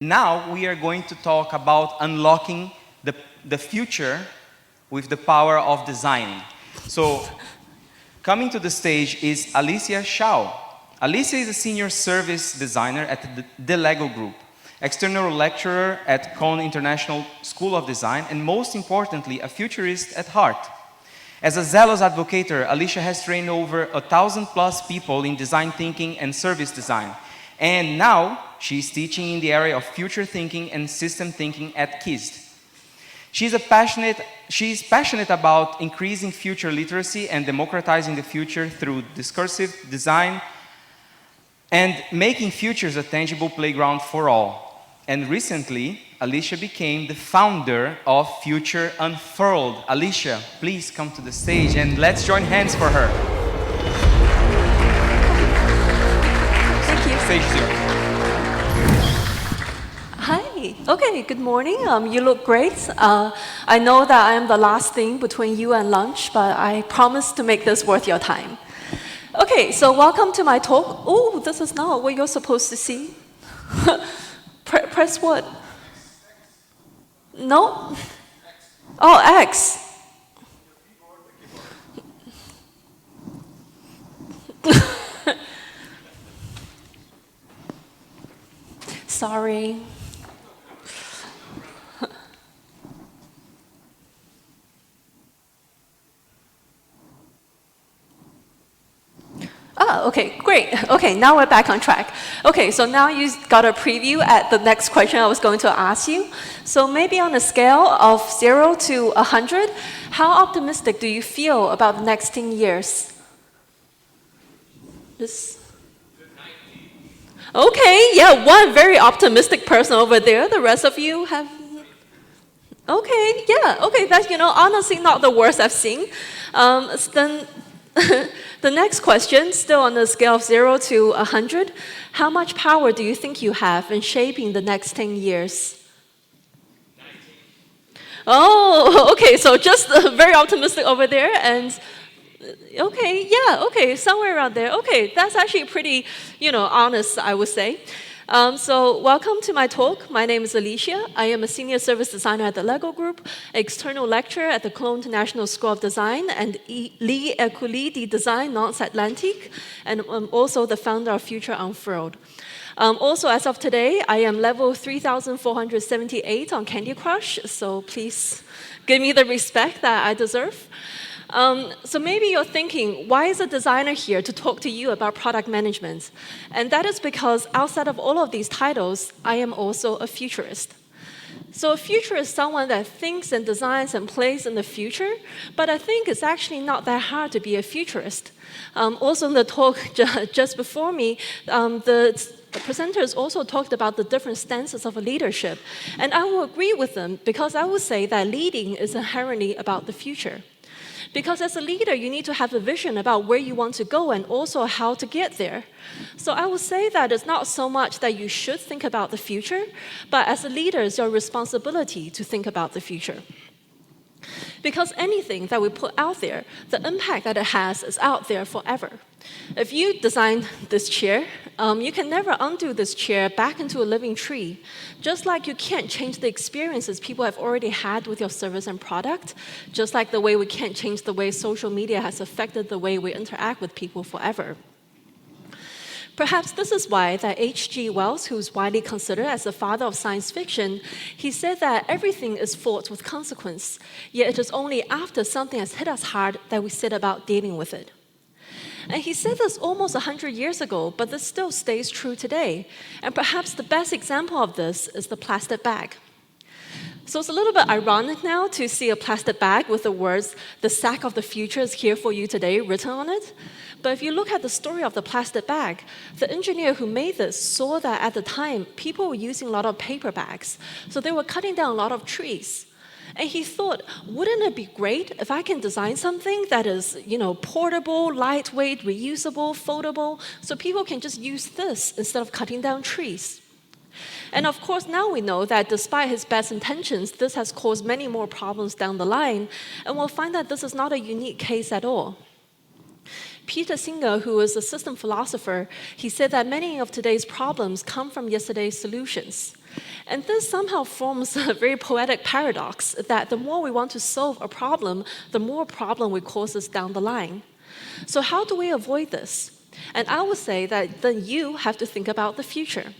Now we are going to talk about unlocking the future with the power of designing. So coming to the stage is Alicia Shao. Alicia is a senior service designer at the Lego Group, external lecturer at Cone International School of Design, and most importantly, a futurist at heart. As a zealous advocator, Alicia has trained over 1,000+ people in design thinking and service design. And now, she's teaching in the area of future thinking and system thinking at KISD. She's passionate about increasing future literacy and democratizing the future through discursive design and making futures a tangible playground for all. And recently, Alicia became the founder of Future Unfurled. Alicia, please come to the stage and let's join hands for her. Thank you. Stage is yours. Hi. Okay, good morning. You look great. I know that I am the last thing between you and lunch, but I promise to make this worth your time. Okay, so welcome to my talk. Oh, this is not what you're supposed to see. Press what? No? Oh, X. Sorry. Oh, okay, great. Okay, now we're back on track. Okay, so now you got a preview at the next question I was going to ask you. So maybe on a scale of 0 to 100, how optimistic do you feel about the next 10 years? Okay, yeah, one very optimistic person over there. The rest of you have... Okay, yeah, okay, that's, honestly not the worst I've seen. Then the next question, still on the scale of 0 to 100, how much power do you think you have in shaping the next 10 years? 19. Oh, okay, so just very optimistic over there, and okay, yeah, okay, somewhere around there. Okay, that's actually pretty, honest, I would say. So welcome to my talk. My name is Alicia. I am a senior service designer at the Lego Group, external lecturer at the Cone International School of Design, and École de Design Nantes-Atlantique, and I'm also the founder of Future Unfurled. Also, as of today, I am level 3,478 on Candy Crush, so please give me the respect that I deserve. So maybe you're thinking, why is a designer here to talk to you about product management? And that is because outside of all of these titles, I am also a futurist. So a futurist is someone that thinks and designs and plays in the future, but I think it's actually not that hard to be a futurist. Also in the talk just before me, the presenters also talked about the different stances of a leadership. And I will agree with them because I would say that leading is inherently about the future. Because as a leader, you need to have a vision about where you want to go and also how to get there. So I would say that it's not so much that you should think about the future, but as a leader, it's your responsibility to think about the future. Because anything that we put out there, the impact that it has is out there forever. If you design this chair, you can never undo this chair back into a living tree. Just like you can't change the experiences people have already had with your service and product, just like the way we can't change the way social media has affected the way we interact with people forever. Perhaps this is why that H.G. Wells, who's widely considered as the father of science fiction, he said that everything is fraught with consequence, yet it is only after something has hit us hard that we set about dealing with it. And he said this almost 100 years ago, but this still stays true today. And perhaps the best example of this is the plastic bag. So it's a little bit ironic now to see a plastic bag with the words, "The sack of the future is here for you today," written on it. But if you look at the story of the plastic bag, the engineer who made this saw that at the time, people were using a lot of paper bags. So they were cutting down a lot of trees. And he thought, wouldn't it be great if I can design something that is, portable, lightweight, reusable, foldable, so people can just use this instead of cutting down trees? And of course, now we know that despite his best intentions, this has caused many more problems down the line, and we'll find that this is not a unique case at all. Peter Singer, who is a system philosopher, he said that many of today's problems come from yesterday's solutions. And this somehow forms a very poetic paradox that the more we want to solve a problem, the more problem it causes down the line. So how do we avoid this? And I would say that then you have to think about the future.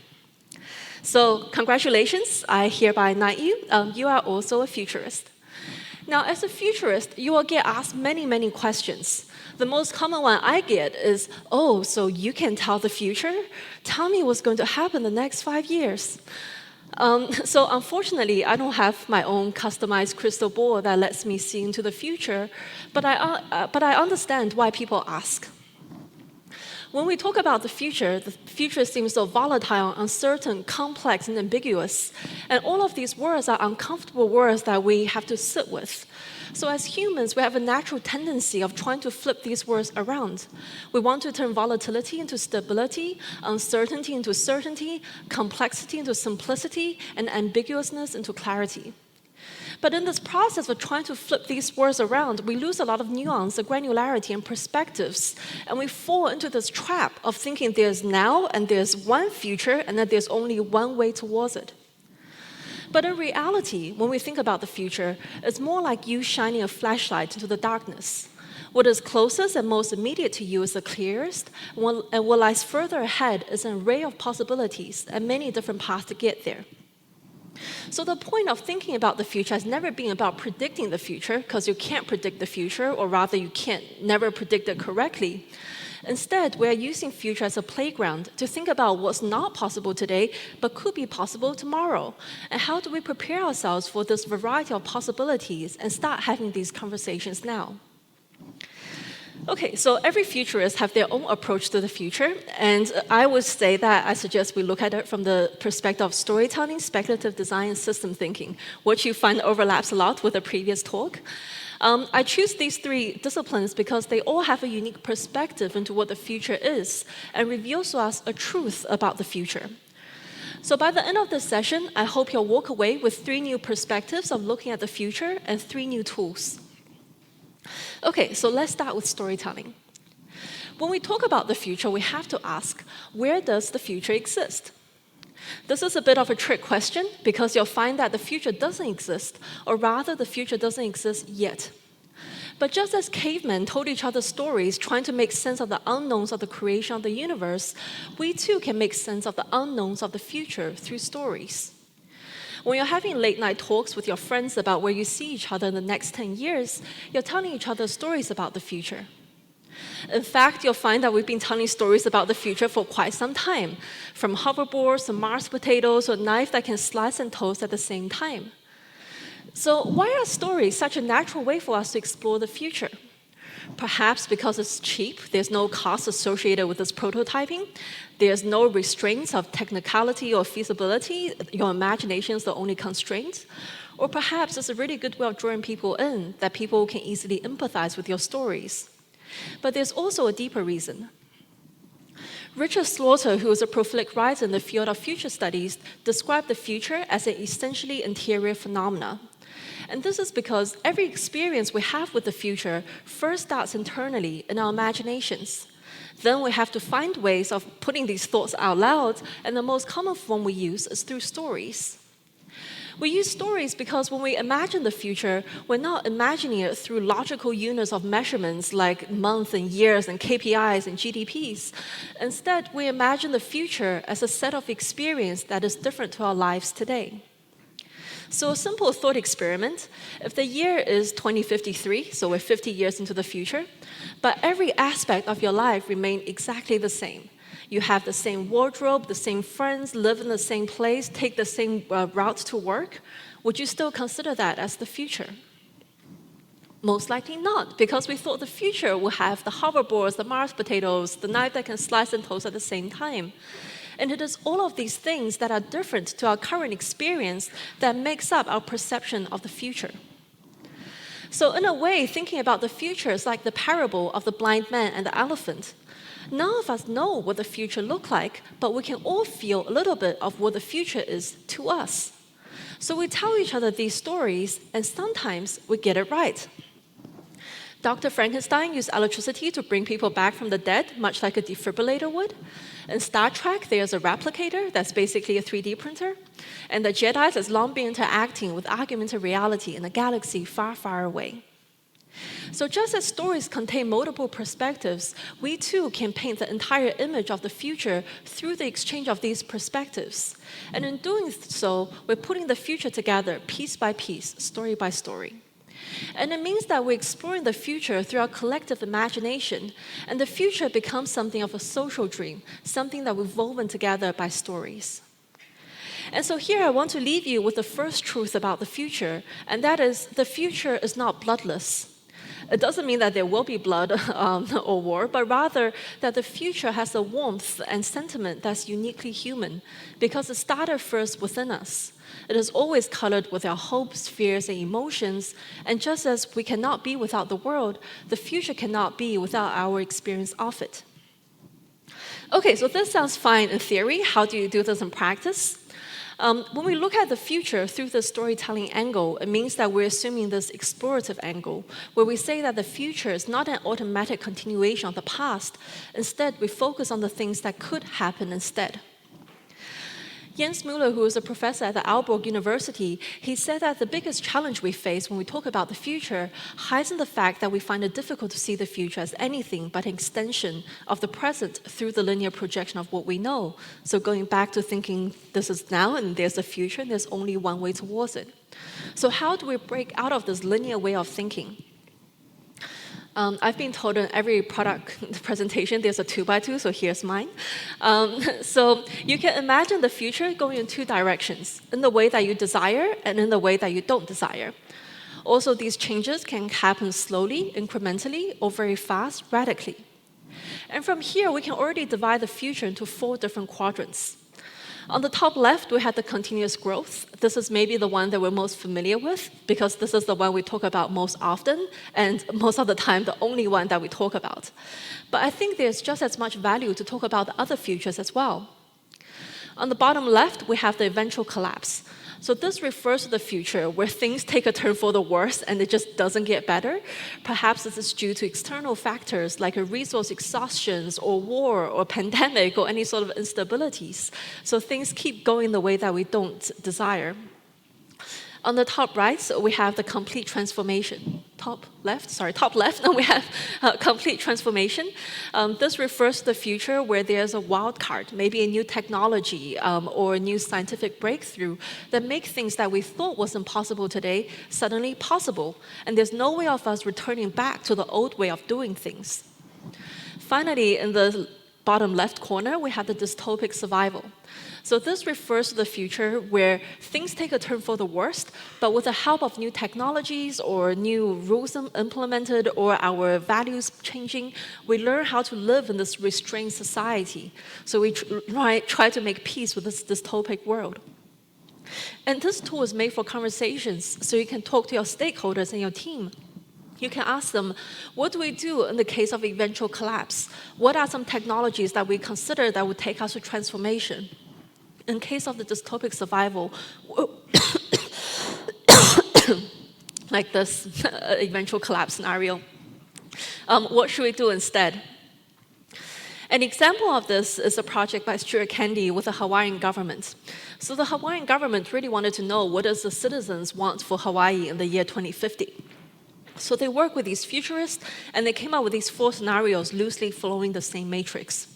So congratulations, I hereby knight you. You are also a futurist. Now, as a futurist, you will get asked many, many questions. The most common one I get is, oh, so you can tell the future? Tell me what's going to happen the next 5 years. So unfortunately, I don't have my own customized crystal ball that lets me see into the future, but I understand why people ask. When we talk about the future seems so volatile, uncertain, complex, and ambiguous. And all of these words are uncomfortable words that we have to sit with. So as humans, we have a natural tendency of trying to flip these words around. We want to turn volatility into stability, uncertainty into certainty, complexity into simplicity, and ambiguousness into clarity. But in this process of trying to flip these words around, we lose a lot of nuance, granularity, and perspectives. And we fall into this trap of thinking there's now and there's one future and that there's only one way towards it. But in reality, when we think about the future, it's more like you shining a flashlight into the darkness. What is closest and most immediate to you is the clearest, and what lies further ahead is an array of possibilities and many different paths to get there. So the point of thinking about the future has never been about predicting the future, because you can't predict the future, or rather you can't never predict it correctly. Instead, we are using future as a playground to think about what's not possible today, but could be possible tomorrow. And how do we prepare ourselves for this variety of possibilities and start having these conversations now? Okay, so every futurist have their own approach to the future, and I would say that I suggest we look at it from the perspective of storytelling, speculative design, and system thinking, which you find overlaps a lot with the previous talk. I choose these three disciplines because they all have a unique perspective into what the future is and reveals to us a truth about the future. So by the end of this session, I hope you'll walk away with 3 new perspectives of looking at the future and 3 new tools. Okay, so let's start with storytelling. When we talk about the future, we have to ask, where does the future exist? This is a bit of a trick question because you'll find that the future doesn't exist, or rather the future doesn't exist yet. But just as cavemen told each other stories trying to make sense of the unknowns of the creation of the universe, we too can make sense of the unknowns of the future through stories. When you're having late night talks with your friends about where you see each other in the next 10 years, you're telling each other stories about the future. In fact, you'll find that we've been telling stories about the future for quite some time, from hoverboards to Mars potatoes to a knife that can slice and toast at the same time. So why are stories such a natural way for us to explore the future? Perhaps because it's cheap, there's no cost associated with this prototyping, there's no restraints of technicality or feasibility, your imagination is the only constraint. Or perhaps it's a really good way of drawing people in, that people can easily empathize with your stories. But there's also a deeper reason. Richard Slaughter, who is a prolific writer in the field of future studies, described the future as an essentially interior phenomena. And this is because every experience we have with the future first starts internally in our imaginations. Then we have to find ways of putting these thoughts out loud, and the most common form we use is through stories. We use stories because when we imagine the future, we're not imagining it through logical units of measurements like months and years and KPIs and GDPs. Instead, we imagine the future as a set of experience that is different to our lives today. So a simple thought experiment, if the year is 2053, so we're 50 years into the future, but every aspect of your life remains exactly the same. You have the same wardrobe, the same friends, live in the same place, take the same route to work, would you still consider that as the future? Most likely not, because we thought the future would have the hoverboards, the Mars potatoes, the knife that can slice and toast at the same time. And it is all of these things that are different to our current experience that makes up our perception of the future. So in a way, thinking about the future is like the parable of the blind man and the elephant. None of us know what the future looks like, but we can all feel a little bit of what the future is to us. So we tell each other these stories, and sometimes we get it right. Dr. Frankenstein used electricity to bring people back from the dead, much like a defibrillator would. In Star Trek, there's a replicator that's basically a 3D printer. And the Jedi has long been interacting with augmented reality in a galaxy far, far away. So just as stories contain multiple perspectives, we too can paint the entire image of the future through the exchange of these perspectives. And in doing so, we're putting the future together piece by piece, story by story. And it means that we're exploring the future through our collective imagination, and the future becomes something of a social dream, something that we've woven together by stories. And so here I want to leave you with the first truth about the future, and that is the future is not bloodless. It doesn't mean that there will be blood or war, but rather that the future has a warmth and sentiment that's uniquely human, because it started first within us. It is always colored with our hopes, fears, and emotions, and just as we cannot be without the world, the future cannot be without our experience of it. Okay, so this sounds fine in theory. How do you do this in practice? When we look at the future through the storytelling angle, it means that we're assuming this explorative angle, where we say that the future is not an automatic continuation of the past. Instead, we focus on the things that could happen instead. Jens Müller, who is a professor at the Aalborg University, he said that the biggest challenge we face when we talk about the future hides in the fact that we find it difficult to see the future as anything but an extension of the present through the linear projection of what we know. So going back to thinking this is now and there's a future and there's only one way towards it. So how do we break out of this linear way of thinking? I've been told in every product presentation there's a 2x2, so here's mine. So you can imagine the future going in two directions, in the way that you desire and in the way that you don't desire. Also, these changes can happen slowly, incrementally, or very fast, radically. And from here, we can already divide the future into 4 different quadrants. On the top left, we have the continuous growth. This is maybe the one that we're most familiar with, because this is the one we talk about most often, and most of the time, the only one that we talk about. But I think there's just as much value to talk about the other futures as well. On the bottom left, we have the eventual collapse. So this refers to the future where things take a turn for the worse and it just doesn't get better. Perhaps this is due to external factors like a resource exhaustion or war or pandemic or any sort of instabilities. So things keep going the way that we don't desire. On the top right, so we have the complete transformation. Top left, now we have complete transformation. This refers to the future where there's a wild card, maybe a new technology or a new scientific breakthrough that make things that we thought was impossible today suddenly possible. And there's no way of us returning back to the old way of doing things. Finally, in the bottom left corner, we have the dystopic survival. So this refers to the future where things take a turn for the worst, but with the help of new technologies or new rules implemented or our values changing, we learn how to live in this restrained society. So we try to make peace with this dystopic world. And this tool is made for conversations, so you can talk to your stakeholders and your team. You can ask them, what do we do in the case of eventual collapse? What are some technologies that we consider that would take us to transformation? In case of the dystopic survival, like this eventual collapse scenario, what should we do instead? An example of this is a project by Stuart Candy with the Hawaiian government. So the Hawaiian government really wanted to know what does the citizens want for Hawaii in the year 2050. So they worked with these futurists, and they came up with these 4 scenarios loosely following the same matrix.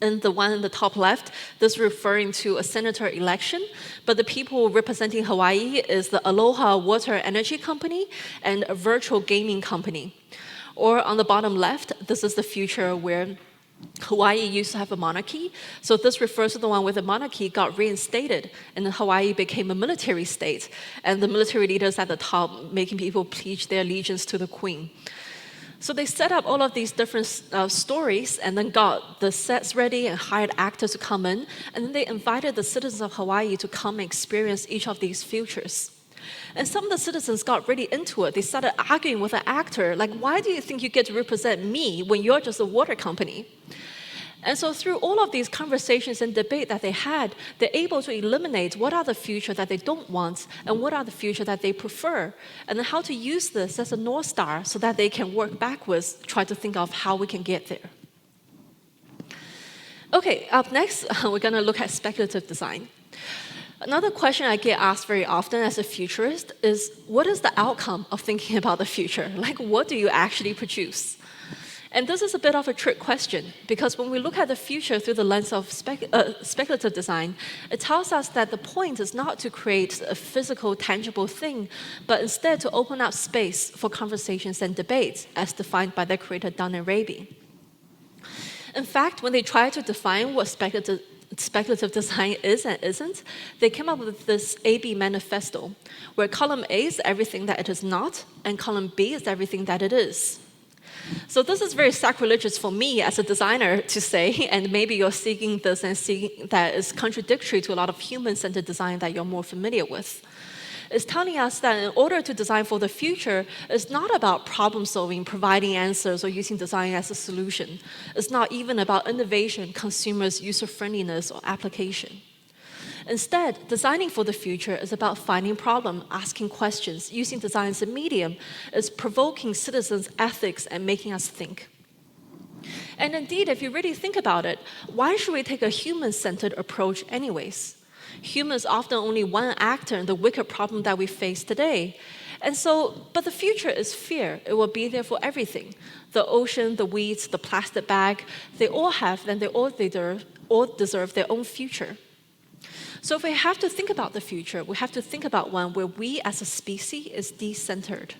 And the one in the top left, this is referring to a senator election, but the people representing Hawaii is the Aloha Water Energy Company and a virtual gaming company. Or on the bottom left, this is the future where Hawaii used to have a monarchy. So this refers to the one where the monarchy got reinstated and Hawaii became a military state, and the military leaders at the top making people pledge their allegiance to the queen. So they set up all of these different stories and then got the sets ready and hired actors to come in. And then they invited the citizens of Hawaii to come and experience each of these futures. And some of the citizens got really into it. They started arguing with the actor, like, why do you think you get to represent me when you're just a water company? And so through all of these conversations and debate that they had, they're able to eliminate what are the future that they don't want and what are the future that they prefer, and then how to use this as a North Star so that they can work backwards, try to think of how we can get there. Okay, up next, we're going to look at speculative design. Another question I get asked very often as a futurist is, what is the outcome of thinking about the future? Like, what do you actually produce? And this is a bit of a trick question, because when we look at the future through the lens of speculative design, it tells us that the point is not to create a physical, tangible thing, but instead to open up space for conversations and debates, as defined by their creator, Dunn and Raby. In fact, when they tried to define what speculative design is and isn't, they came up with this A-B manifesto, where column A is everything that it is not, and column B is everything that it is. So this is very sacrilegious for me as a designer to say, and maybe you're seeing this and seeing that is contradictory to a lot of human-centered design that you're more familiar with. It's telling us that in order to design for the future, it's not about problem solving, providing answers, or using design as a solution. It's not even about innovation, consumers' user-friendliness, or application. Instead, designing for the future is about finding problems, asking questions, using design as a medium, is provoking citizens' ethics and making us think. And indeed, if you really think about it, why should we take a human-centered approach anyways? Humans are often only one actor in the wicked problem that we face today. And so, but the future is fear. It will be there for everything. The ocean, the weeds, the plastic bag, they all have, and they all deserve their own future. So if we have to think about the future, we have to think about one where we as a species is de-centered.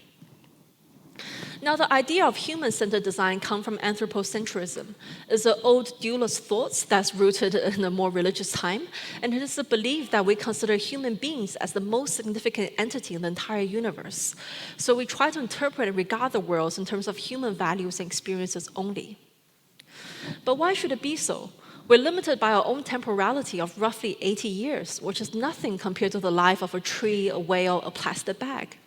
Now, the idea of human-centered design comes from anthropocentrism. It's an old dualist thought that's rooted in a more religious time, and it is a belief that we consider human beings as the most significant entity in the entire universe. So we try to interpret and regard the world in terms of human values and experiences only. But why should it be so? We're limited by our own temporality of roughly 80 years, which is nothing compared to the life of a tree, a whale, a plastic bag.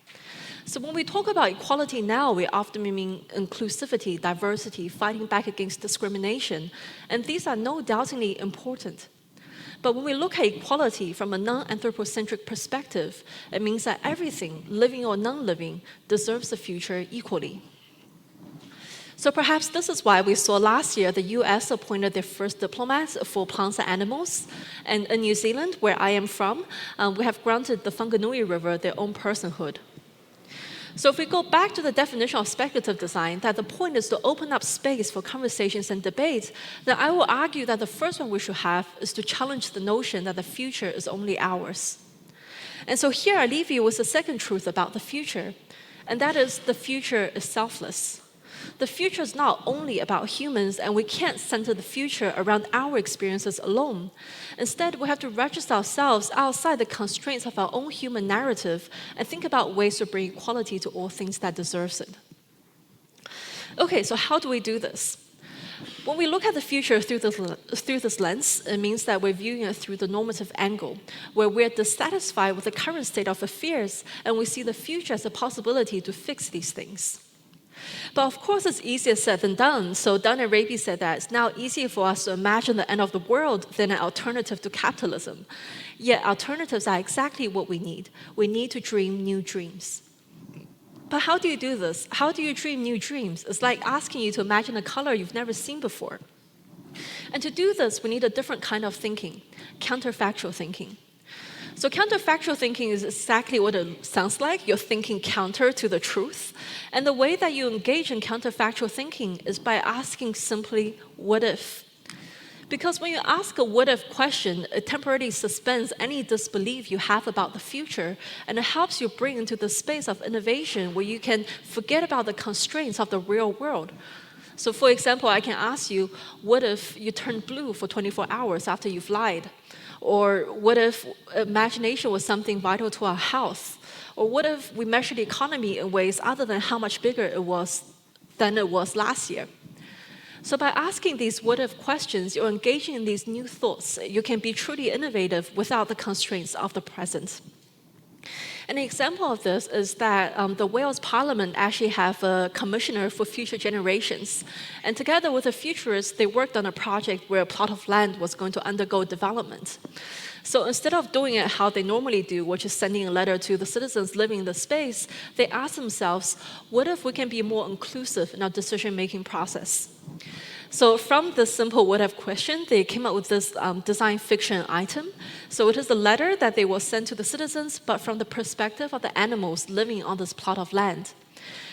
So when we talk about equality now, we often mean inclusivity, diversity, fighting back against discrimination, and these are no doubtingly important. But when we look at equality from a non-anthropocentric perspective, it means that everything, living or non-living, deserves a future equally. So perhaps this is why we saw last year the US appointed their first diplomats for plants and animals. And in New Zealand, where I am from, we have granted the Whanganui River their own personhood. So if we go back to the definition of speculative design, that the point is to open up space for conversations and debates, then I will argue that the first one we should have is to challenge the notion that the future is only ours. And so here I leave you with the second truth about the future, and that is the future is selfless. The future is not only about humans, and we can't center the future around our experiences alone. Instead, we have to register ourselves outside the constraints of our own human narrative and think about ways to bring equality to all things that deserves it. Okay, so how do we do this? When we look at the future through this lens, it means that we're viewing it through the normative angle, where we're dissatisfied with the current state of affairs, and we see the future as a possibility to fix these things. But of course, it's easier said than done. So Dunn and Raby said that it's now easier for us to imagine the end of the world than an alternative to capitalism. Yet alternatives are exactly what we need. We need to dream new dreams. But how do you do this? How do you dream new dreams? It's like asking you to imagine a color you've never seen before. And to do this, we need a different kind of thinking, counterfactual thinking. So counterfactual thinking is exactly what it sounds like. You're thinking counter to the truth. And the way that you engage in counterfactual thinking is by asking simply, what if? Because when you ask a what if question, it temporarily suspends any disbelief you have about the future, and it helps you bring into the space of innovation where you can forget about the constraints of the real world. So for example, I can ask you, what if you turn blue for 24 hours after you've lied? Or what if imagination was something vital to our health? Or what if we measure the economy in ways other than how much bigger it was than it was last year? So by asking these what if questions, you're engaging in these new thoughts. You can be truly innovative without the constraints of the present. An example of this is that the Wales Parliament actually have a commissioner for future generations. And together with the futurists, they worked on a project where a plot of land was going to undergo development. So instead of doing it how they normally do, which is sending a letter to the citizens living in the space, they asked themselves, what if we can be more inclusive in our decision-making process? So from this simple what if question, they came up with this design fiction item. So it is a letter that they will send to the citizens, but from the perspective of the animals living on this plot of land.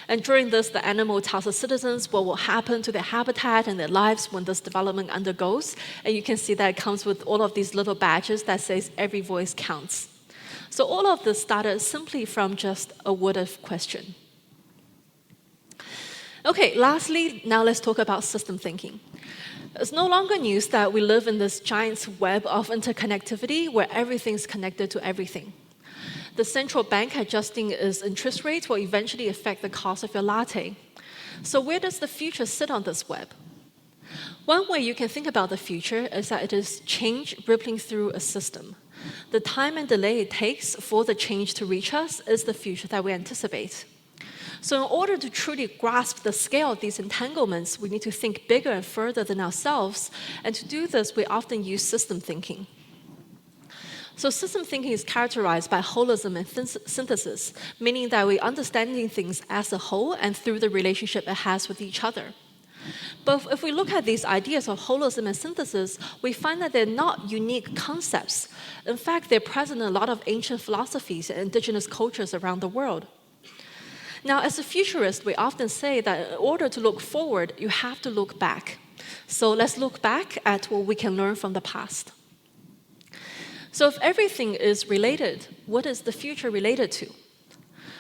And during this, the animal tells the citizens what will happen to their habitat and their lives when this development undergoes. And you can see that it comes with all of these little badges that says every voice counts. So all of this started simply from just a what if question. Okay, lastly, now let's talk about system thinking. It's no longer news that we live in this giant web of interconnectivity where everything's connected to everything. The central bank adjusting its interest rates will eventually affect the cost of your latte. So where does the future sit on this web? One way you can think about the future is that it is change rippling through a system. The time and delay it takes for the change to reach us is the future that we anticipate. So in order to truly grasp the scale of these entanglements, we need to think bigger and further than ourselves. And to do this, we often use system thinking. So system thinking is characterized by holism and synthesis, meaning that we're understanding things as a whole and through the relationship it has with each other. But if we look at these ideas of holism and synthesis, we find that they're not unique concepts. In fact, they're present in a lot of ancient philosophies and indigenous cultures around the world. Now, as a futurist, we often say that in order to look forward, you have to look back. So let's look back at what we can learn from the past. So if everything is related, what is the future related to?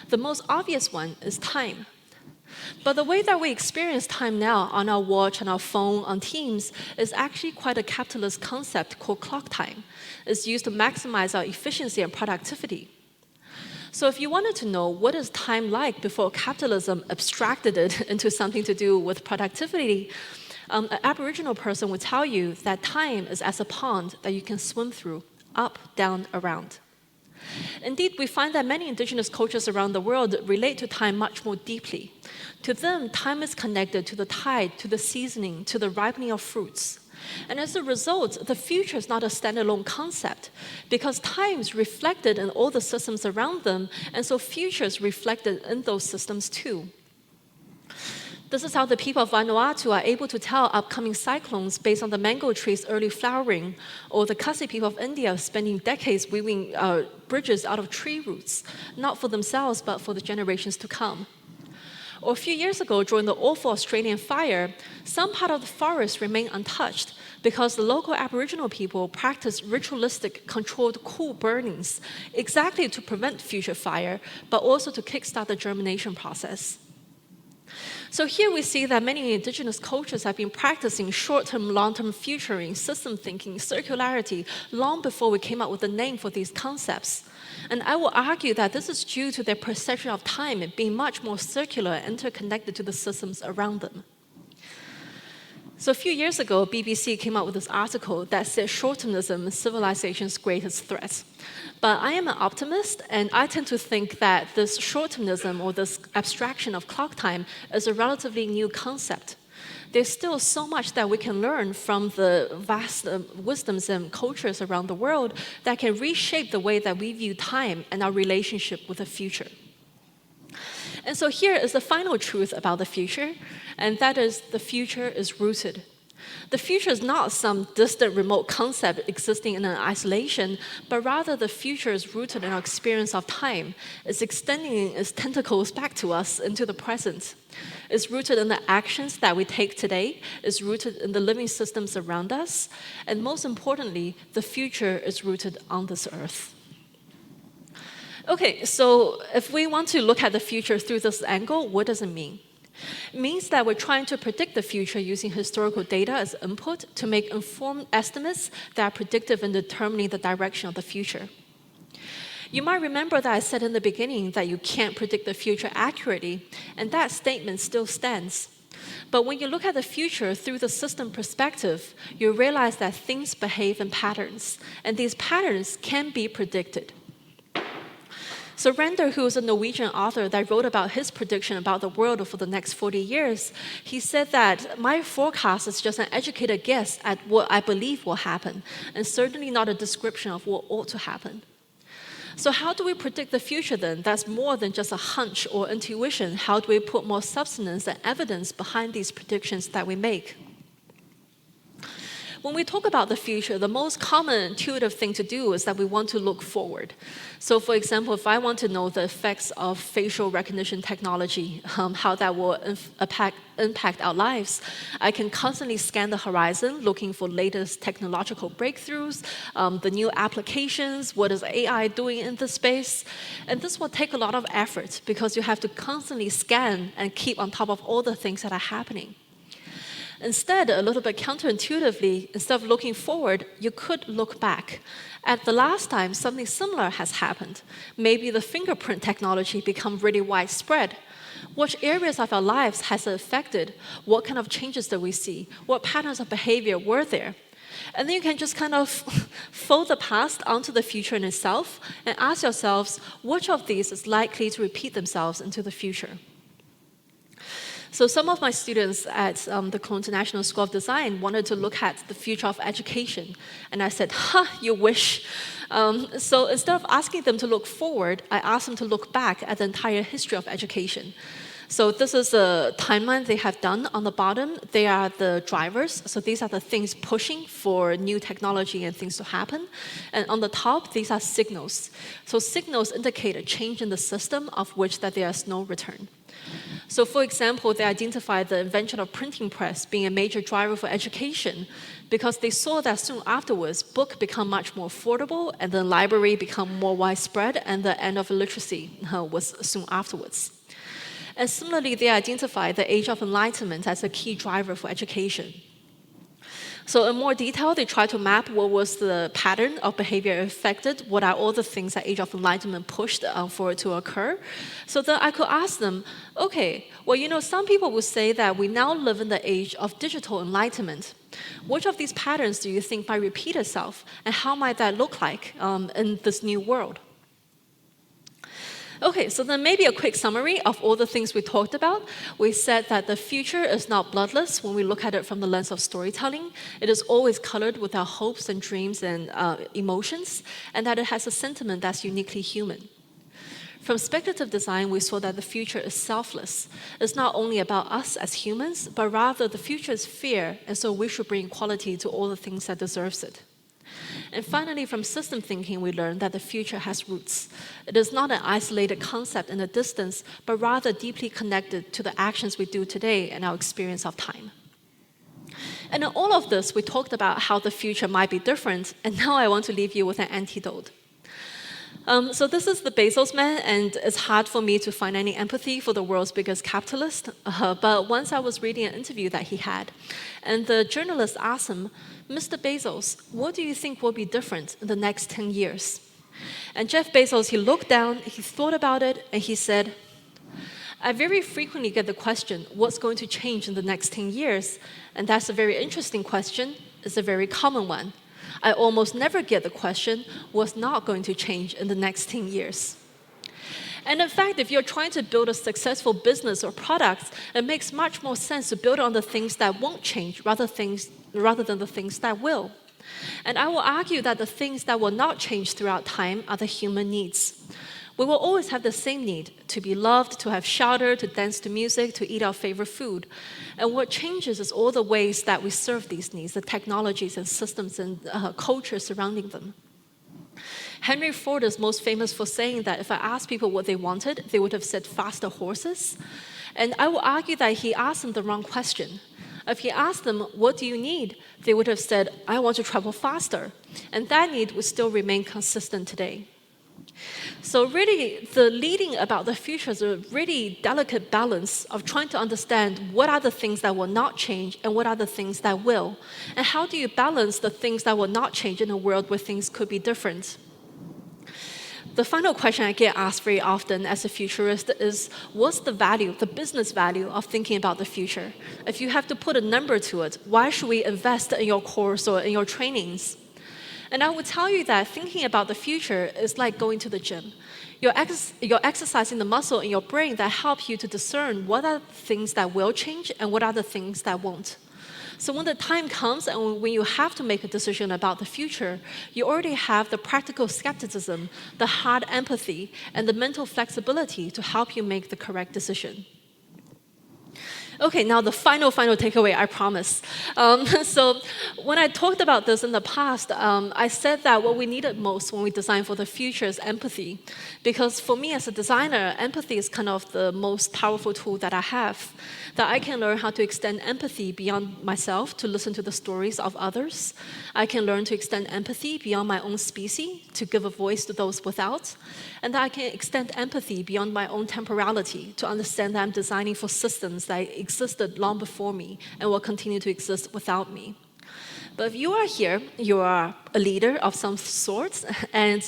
The most obvious one is time. But the way that we experience time now on our watch, on our phone, on Teams, is actually quite a capitalist concept called clock time. It's used to maximize our efficiency and productivity. So if you wanted to know what is time like before capitalism abstracted it into something to do with productivity, an Aboriginal person would tell you that time is as a pond that you can swim through, up, down, around. Indeed, we find that many indigenous cultures around the world relate to time much more deeply. To them, time is connected to the tide, to the seasoning, to the ripening of fruits. And as a result, the future is not a standalone concept because time is reflected in all the systems around them, and so future is reflected in those systems too. This is how the people of Vanuatu are able to tell upcoming cyclones based on the mango tree's early flowering, or the Khasi people of India spending decades weaving bridges out of tree roots, not for themselves but for the generations to come. Or a few years ago, during the awful Australian fire, some part of the forest remained untouched because the local Aboriginal people practiced ritualistic, controlled cool burnings, exactly to prevent future fire, but also to kickstart the germination process. So here we see that many indigenous cultures have been practicing short-term, long-term futuring, system thinking, circularity, long before we came up with a name for these concepts. And I will argue that this is due to their perception of time being much more circular and interconnected to the systems around them. So a few years ago, BBC came out with this article that said short-termism is civilization's greatest threat. But I am an optimist, and I tend to think that this short-termism or this abstraction of clock time is a relatively new concept. There's still so much that we can learn from the vast wisdoms and cultures around the world that can reshape the way that we view time and our relationship with the future. And so here is the final truth about the future, and that is the future is rooted. The future is not some distant remote concept existing in an isolation, but rather the future is rooted in our experience of time. It's extending its tentacles back to us into the present. It's rooted in the actions that we take today. It's rooted in the living systems around us. And most importantly, the future is rooted on this earth. Okay, so if we want to look at the future through this angle, what does it mean? It means that we're trying to predict the future using historical data as input to make informed estimates that are predictive in determining the direction of the future. You might remember that I said in the beginning that you can't predict the future accurately, and that statement still stands. But when you look at the future through the system perspective, you realize that things behave in patterns, and these patterns can be predicted. So Render, who is a Norwegian author that wrote about his prediction about the world for the next 40 years, he said that my forecast is just an educated guess at what I believe will happen, and certainly not a description of what ought to happen. So how do we predict the future then? That's more than just a hunch or intuition. How do we put more substance and evidence behind these predictions that we make? When we talk about the future, the most common intuitive thing to do is that we want to look forward. So for example, if I want to know the effects of facial recognition technology, how that will impact our lives, I can constantly scan the horizon, looking for latest technological breakthroughs, the new applications, what is AI doing in this space. And this will take a lot of effort because you have to constantly scan and keep on top of all the things that are happening. Instead, a little bit counterintuitively, instead of looking forward, you could look back. At the last time something similar has happened, maybe the fingerprint technology become really widespread. Which areas of our lives has it affected? What kind of changes do we see? What patterns of behavior were there? And then you can just kind of fold the past onto the future in itself and ask yourselves, which of these is likely to repeat themselves into the future? So some of my students at the Cologne International School of Design wanted to look at the future of education. And I said, you wish. So instead of asking them to look forward, I asked them to look back at the entire history of education. So this is a timeline they have done. On the bottom, they are the drivers. So these are the things pushing for new technology and things to happen. And on the top, these are signals. So signals indicate a change in the system of which that there is no return. So for example, they identified the invention of printing press being a major driver for education because they saw that soon afterwards, book become much more affordable and the library become more widespread and the end of illiteracy was soon afterwards. And similarly, they identified the Age of Enlightenment as a key driver for education. So in more detail, they tried to map what was the pattern of behavior affected, what are all the things that Age of Enlightenment pushed for it to occur. So then I could ask them, okay, well, some people would say that we now live in the age of digital enlightenment. Which of these patterns do you think might repeat itself? And how might that look like in this new world? Okay, so then maybe a quick summary of all the things we talked about. We said that the future is not bloodless when we look at it from the lens of storytelling. It is always colored with our hopes and dreams and emotions, and that it has a sentiment that's uniquely human. From speculative design, we saw that the future is selfless. It's not only about us as humans, but rather the future is fair, and so we should bring equality to all the things that deserves it. And finally, from system thinking, we learned that the future has roots. It is not an isolated concept in the distance, but rather deeply connected to the actions we do today and our experience of time. And in all of this, we talked about how the future might be different, and now I want to leave you with an antidote. So this is the Bezos man, and it's hard for me to find any empathy for the world's biggest capitalist. But once I was reading an interview that he had, and the journalist asked him, Mr. Bezos, what do you think will be different in the next 10 years? And Jeff Bezos, he looked down, he thought about it, and he said, I very frequently get the question, what's going to change in the next 10 years? And that's a very interesting question. It's a very common one. I almost never get the question, what's not going to change in the next 10 years? And in fact, if you're trying to build a successful business or product, it makes much more sense to build on the things that won't change rather than the things that will. And I will argue that the things that will not change throughout time are the human needs. We will always have the same need, to be loved, to have shelter, to dance to music, to eat our favorite food. And what changes is all the ways that we serve these needs, the technologies and systems and culture surrounding them. Henry Ford is most famous for saying that if I asked people what they wanted, they would have said faster horses. And I will argue that he asked them the wrong question. If he asked them, what do you need? They would have said, I want to travel faster. And that need would still remain consistent today. So really, the leading about the future is a really delicate balance of trying to understand what are the things that will not change and what are the things that will. And how do you balance the things that will not change in a world where things could be different? The final question I get asked very often as a futurist is, what's the value, the business value of thinking about the future? If you have to put a number to it, why should we invest in your course or in your trainings? And I would tell you that thinking about the future is like going to the gym. You're exercising the muscle in your brain that help you to discern what are the things that will change and what are the things that won't. So when the time comes and when you have to make a decision about the future, you already have the practical skepticism, the hard empathy, and the mental flexibility to help you make the correct decision. Okay, now the final takeaway, I promise. So when I talked about this in the past, I said that what we needed most when we design for the future is empathy. Because for me as a designer, empathy is kind of the most powerful tool that I have. That I can learn how to extend empathy beyond myself to listen to the stories of others. I can learn to extend empathy beyond my own species to give a voice to those without. And that I can extend empathy beyond my own temporality to understand that I'm designing for systems that existed long before me and will continue to exist without me. But if you are here, you are a leader of some sort, and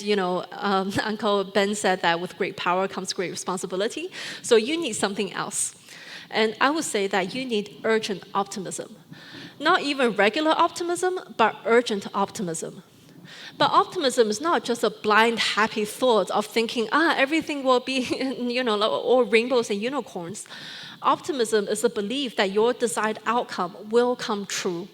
Uncle Ben said that with great power comes great responsibility, so you need something else. And I would say that you need urgent optimism. Not even regular optimism, but urgent optimism. But optimism is not just a blind, happy thought of thinking, everything will be, all rainbows and unicorns. Optimism is a belief that your desired outcome will come true.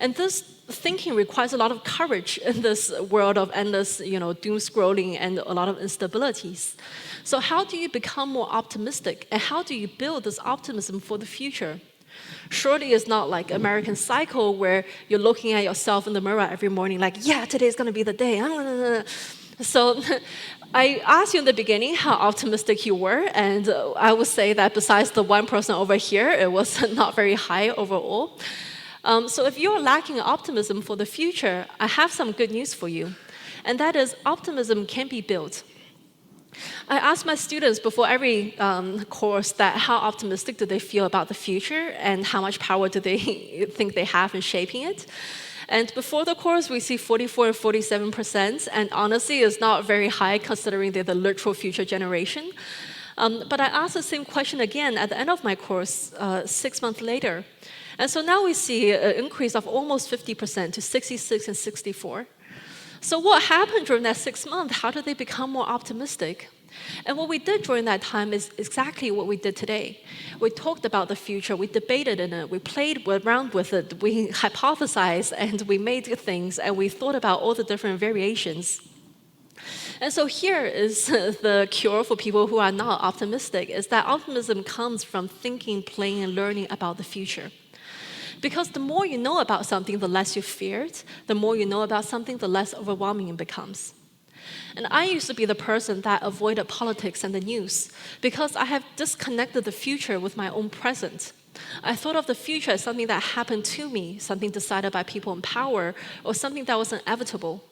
And this thinking requires a lot of courage in this world of endless, doom scrolling and a lot of instabilities. So how do you become more optimistic? And how do you build this optimism for the future? Surely it's not like American Psycho where you're looking at yourself in the mirror every morning like, yeah, today's going to be the day. So I asked you in the beginning how optimistic you were, and I would say that besides the one person over here, it was not very high overall. So if you're lacking optimism for the future, I have some good news for you, and that is optimism can be built. I ask my students before every course that how optimistic do they feel about the future and how much power do they think they have in shaping it. And before the course, we see 44 and 47%, and honestly, it's not very high considering they're the literal future generation. But I asked the same question again at the end of my course 6 months later. And so now we see an increase of almost 50% to 66 and 64. So what happened during that 6 months? How did they become more optimistic? And what we did during that time is exactly what we did today. We talked about the future, we debated in it, we played around with it, we hypothesized, and we made things, and we thought about all the different variations. And so here is the cure for people who are not optimistic, is that optimism comes from thinking, playing, and learning about the future. Because the more you know about something, the less you fear it. The more you know about something, the less overwhelming it becomes. And I used to be the person that avoided politics and the news because I have disconnected the future with my own present. I thought of the future as something that happened to me, something decided by people in power, or something that was inevitable.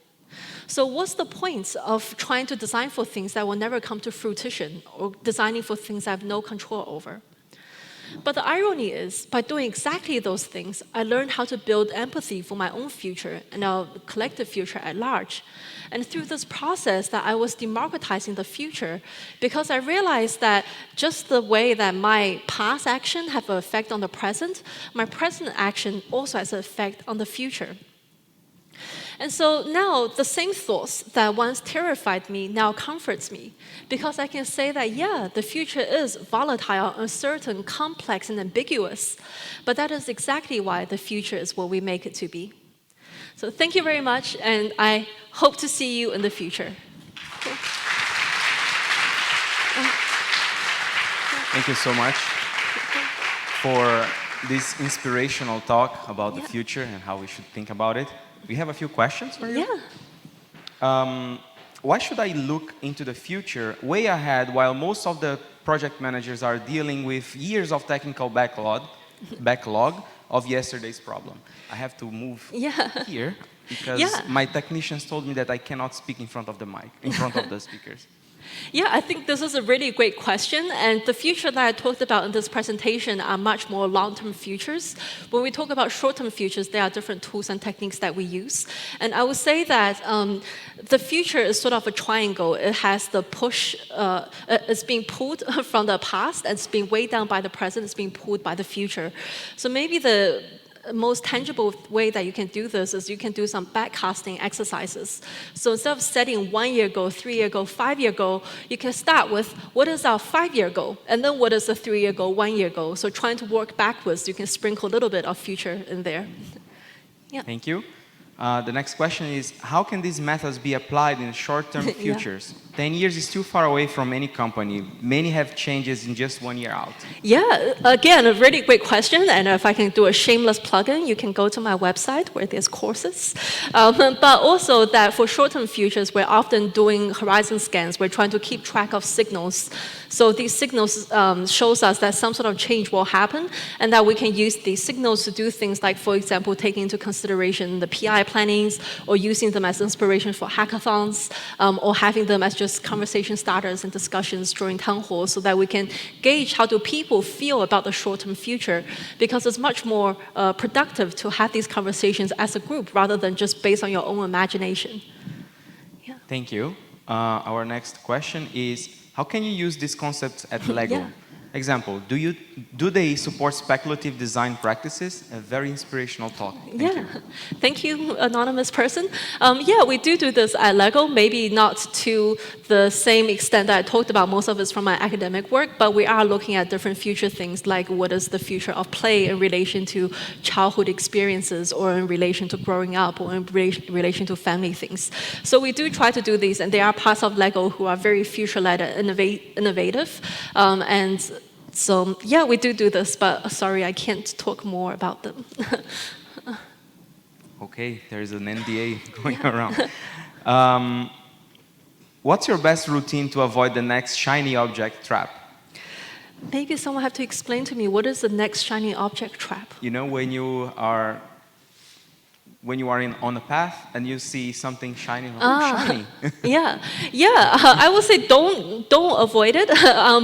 So what's the point of trying to design for things that will never come to fruition, or designing for things I have no control over? But the irony is, by doing exactly those things, I learned how to build empathy for my own future and our collective future at large. And through this process that I was democratizing the future, because I realized that just the way that my past action have an effect on the present, my present action also has an effect on the future. And so now the same thoughts that once terrified me now comforts me, because I can say that, yeah, the future is volatile, uncertain, complex, and ambiguous, but that is exactly why the future is what we make it to be. So thank you very much, and I hope to see you in the future. Cool. Thank you so much for this inspirational talk about the future and how we should think about it. We have a few questions for you. Yeah. Why should I look into the future way ahead while most of the project managers are dealing with years of technical backlog of yesterday's problem? I have to move here because my technicians told me that I cannot speak in front of the mic, in front of the speakers. Yeah, I think this is a really great question, and the future that I talked about in this presentation are much more long-term futures. When we talk about short-term futures, there are different tools and techniques that we use. And I would say that the future is sort of a triangle. It has the push, it's being pulled from the past, and it's being weighed down by the present, it's being pulled by the future. So maybe the most tangible way that you can do this is you can do some backcasting exercises. So instead of setting 1 year goal, 3 year goal, 5 year goal, you can start with what is our 5 year goal, and then what is the 3 year goal, 1 year goal. So trying to work backwards, you can sprinkle a little bit of future in there. Yeah. Thank you. The next question is, how can these methods be applied in short-term futures? 10 years is too far away from any company. Many have changes in just 1 year out. Yeah, again, a really great question. And if I can do a shameless plug-in, you can go to my website where there's courses. But also that for short-term futures, we're often doing horizon scans. We're trying to keep track of signals. So these signals shows us that some sort of change will happen, and that we can use these signals to do things like, for example, taking into consideration the PI plannings, or using them as inspiration for hackathons, or having them as just conversation starters and discussions during town halls, so that we can gauge how do people feel about the short-term future, because it's much more productive to have these conversations as a group rather than just based on your own imagination. Yeah. Thank you. Our next question is, how can you use these concepts at Lego? Yeah. Example, do they support speculative design practices? A very inspirational talk. Thank you. Thank you, anonymous person. Yeah, we do this at LEGO, maybe not to the same extent that I talked about. Most of it's from my academic work, but we are looking at different future things, like what is the future of play in relation to childhood experiences, or in relation to growing up, or in relation to family things. So we do try to do these, and there are parts of LEGO who are very future-led and innovative, and so, yeah, we do this, but sorry, I can't talk more about them. Okay, there's an NDA going around. What's your best routine to avoid the next shiny object trap? Maybe someone have to explain to me, what is the next shiny object trap? You know, when you are on a path and you see something shining, shiny. Yeah. I would say don't avoid it.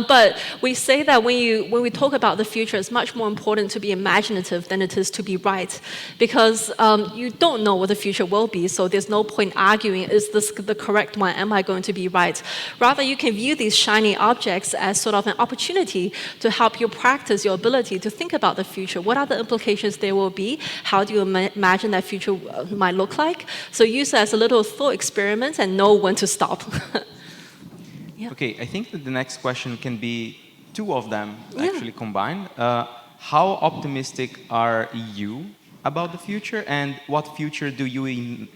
But we say that when we talk about the future, it's much more important to be imaginative than it is to be right, because you don't know what the future will be. So there's no point arguing, is this the correct one? Am I going to be right? Rather, you can view these shiny objects as sort of an opportunity to help you practice your ability to think about the future. What are the implications there will be? How do you imagine that future might look like? So use it as a little thought experiment and know when to stop. Yeah. Okay, I think that the next question can be two of them actually combined. How optimistic are you about the future, and what future do you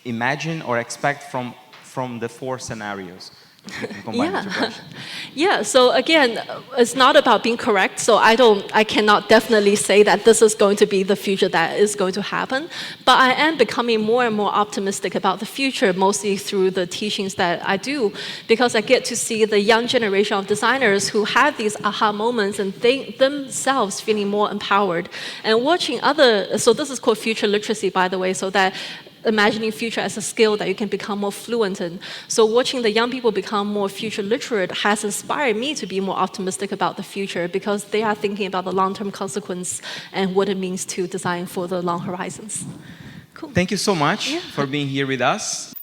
imagine or expect from the 4 scenarios? Yeah, so again, it's not about being correct, so I cannot definitely say that this is going to be the future that is going to happen, but I am becoming more and more optimistic about the future, mostly through the teachings that I do, because I get to see the young generation of designers who have these aha moments and themselves feeling more empowered, and watching so this is called future literacy, by the way, so that imagining future as a skill that you can become more fluent in. So watching the young people become more future literate has inspired me to be more optimistic about the future, because they are thinking about the long-term consequence and what it means to design for the long horizons. Cool. Thank you so much for being here with us.